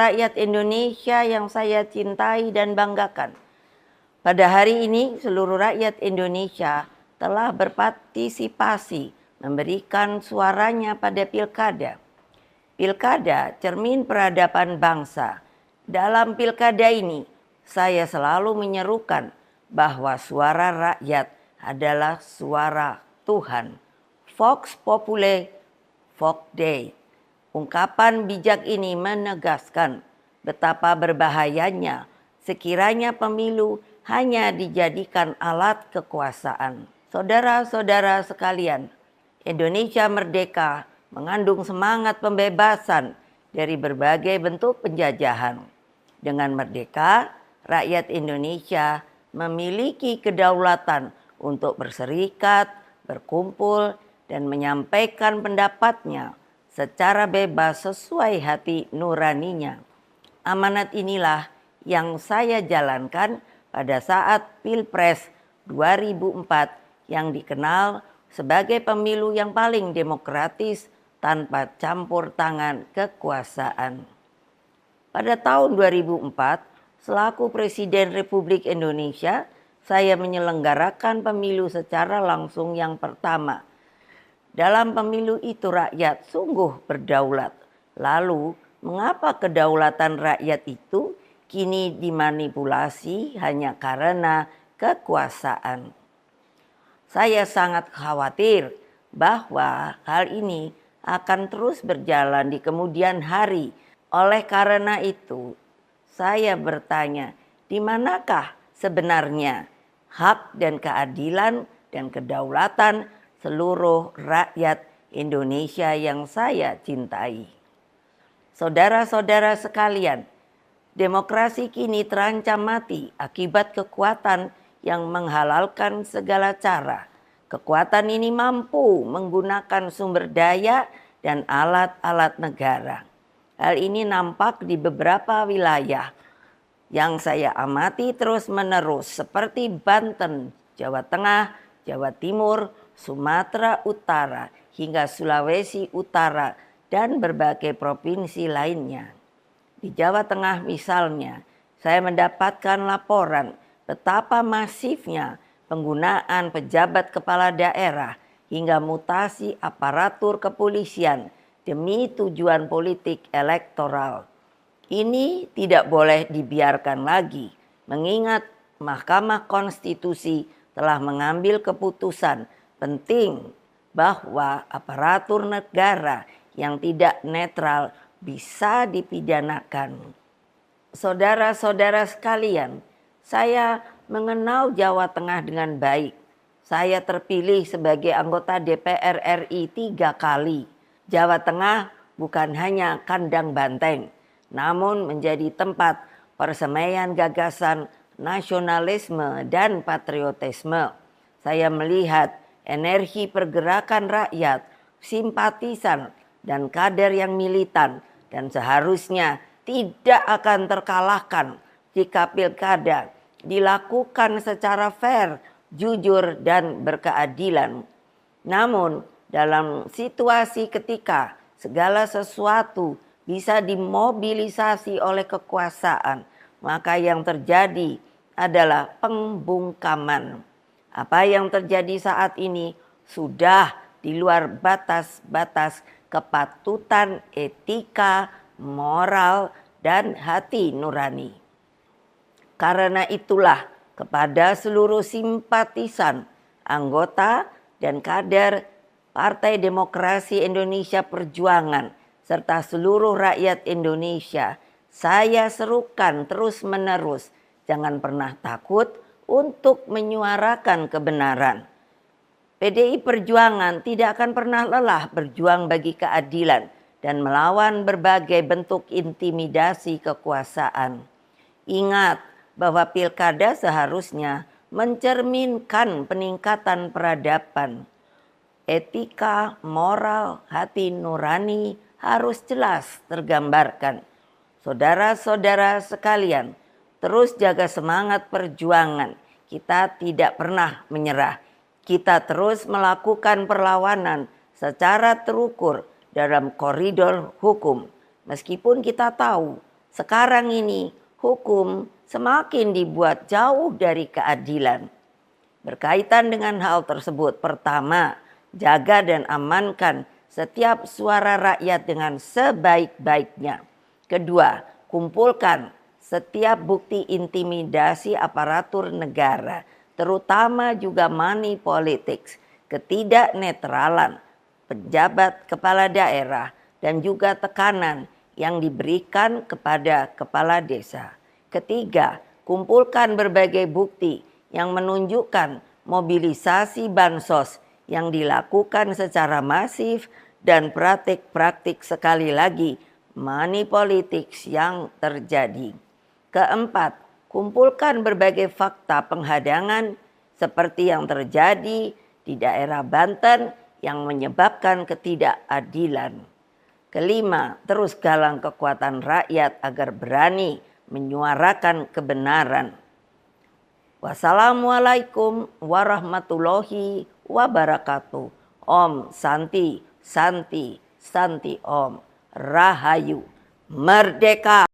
rakyat Indonesia yang saya cintai dan banggakan. Pada hari ini seluruh rakyat Indonesia telah berpartisipasi memberikan suaranya pada pilkada. Pilkada cermin peradaban bangsa. Dalam pilkada ini saya selalu menyerukan bahwa suara rakyat adalah suara Tuhan. Vox Populi, Vox Dei. Ungkapan bijak ini menegaskan betapa berbahayanya sekiranya pemilu hanya dijadikan alat kekuasaan. Saudara-saudara sekalian, Indonesia merdeka mengandung semangat pembebasan dari berbagai bentuk penjajahan. Dengan merdeka, rakyat Indonesia memiliki kedaulatan untuk berserikat, berkumpul, dan menyampaikan pendapatnya secara bebas sesuai hati nuraninya. Amanat inilah yang saya jalankan pada saat Pilpres 2004 yang dikenal sebagai pemilu yang paling demokratis tanpa campur tangan kekuasaan. Pada tahun 2004, selaku Presiden Republik Indonesia, saya menyelenggarakan pemilu secara langsung yang pertama. Dalam pemilu itu rakyat sungguh berdaulat. Lalu, mengapa kedaulatan rakyat itu kini dimanipulasi hanya karena kekuasaan? Saya sangat khawatir bahwa hal ini akan terus berjalan di kemudian hari. Oleh karena itu, saya bertanya, di manakah sebenarnya hak dan keadilan dan kedaulatan seluruh rakyat Indonesia yang saya cintai? Saudara-saudara sekalian, demokrasi kini terancam mati akibat kekuatan yang menghalalkan segala cara. Kekuatan ini mampu menggunakan sumber daya dan alat-alat negara. Hal ini nampak di beberapa wilayah yang saya amati terus-menerus seperti Banten, Jawa Tengah, Jawa Timur, Sumatera Utara, hingga Sulawesi Utara, dan berbagai provinsi lainnya. Di Jawa Tengah misalnya, saya mendapatkan laporan betapa masifnya penggunaan pejabat kepala daerah hingga mutasi aparatur kepolisian demi tujuan politik elektoral. Ini tidak boleh dibiarkan lagi, mengingat Mahkamah Konstitusi telah mengambil keputusan penting bahwa aparatur negara yang tidak netral bisa dipidanakan. Saudara-saudara sekalian, saya mengenal Jawa Tengah dengan baik. Saya terpilih sebagai anggota DPR RI 3 kali. Jawa Tengah bukan hanya kandang banteng, namun menjadi tempat persemaian gagasan nasionalisme dan patriotisme. Saya melihat energi pergerakan rakyat, simpatisan, dan kader yang militan, dan seharusnya tidak akan terkalahkan jika pilkada dilakukan secara fair, jujur, dan berkeadilan. Namun dalam situasi ketika segala sesuatu bisa dimobilisasi oleh kekuasaan, maka yang terjadi adalah pembungkaman. Apa yang terjadi saat ini sudah di luar batas-batas kepatutan etika, moral, dan hati nurani. Karena itulah kepada seluruh simpatisan, anggota, dan kader Partai Demokrasi Indonesia Perjuangan serta seluruh rakyat Indonesia, saya serukan terus-menerus, jangan pernah takut untuk menyuarakan kebenaran. PDI Perjuangan tidak akan pernah lelah berjuang bagi keadilan dan melawan berbagai bentuk intimidasi kekuasaan. Ingat bahwa pilkada seharusnya mencerminkan peningkatan peradaban. Etika, moral, hati nurani harus jelas tergambarkan. Saudara-saudara sekalian, terus jaga semangat perjuangan. Kita tidak pernah menyerah. Kita terus melakukan perlawanan secara terukur dalam koridor hukum. Meskipun kita tahu Sekarang ini hukum semakin dibuat jauh dari keadilan. Berkaitan dengan hal tersebut, pertama, jaga dan amankan setiap suara rakyat dengan sebaik-baiknya. Kedua, kumpulkan setiap bukti intimidasi aparatur negara, terutama juga money politics, ketidaknetralan pejabat kepala daerah, dan juga tekanan yang diberikan kepada kepala desa. Ketiga, kumpulkan berbagai bukti yang menunjukkan mobilisasi bansos yang dilakukan secara masif dan praktik-praktik sekali lagi money politics yang terjadi. Keempat, kumpulkan berbagai fakta penghadangan seperti yang terjadi di daerah Banten yang menyebabkan ketidakadilan. Kelima, terus galang kekuatan rakyat agar berani menyuarakan kebenaran. Wassalamualaikum warahmatullahi wabarakatuh. Om Santi, Santi, Santi Om. Rahayu. Merdeka!